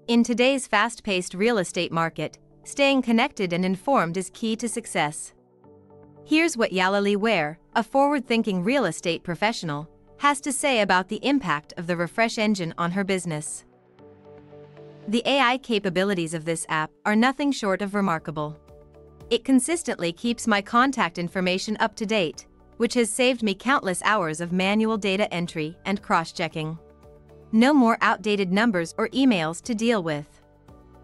In today's fast-paced real estate market, staying connected and informed is key to success. Here's what Yalilee Ware, a forward-thinking real estate professional, has to say about the impact of the refresh engine on her business. The AI capabilities of this app are nothing short of remarkable. It consistently keeps my contact information up to date, which has saved me countless hours of manual data entry and cross-checking. No more outdated numbers or emails to deal with.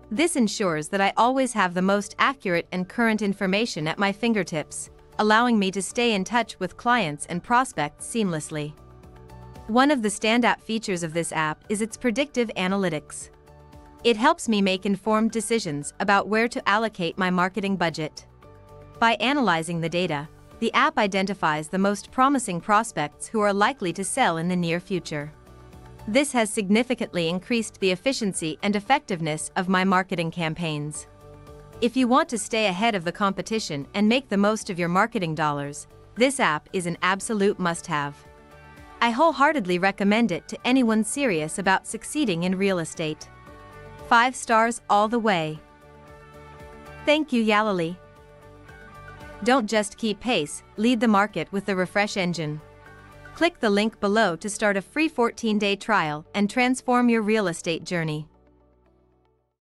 This ensures that I always have the most accurate and current information at my fingertips, allowing me to stay in touch with clients and prospects seamlessly. One of the standout features of this app is its predictive analytics. It helps me make informed decisions about where to allocate my marketing budget. By analyzing the data, the app identifies the most promising prospects who are likely to sell in the near future. This has significantly increased the efficiency and effectiveness of my marketing campaigns. If you want to stay ahead of the competition and make the most of your marketing dollars, this app is an absolute must-have. I wholeheartedly recommend it to anyone serious about succeeding in real estate. 5 stars all the way. Thank you, Yalilee. Don't just keep pace, lead the market with the refresh engine. Click the link below to start a free 14-day trial and transform your real estate journey.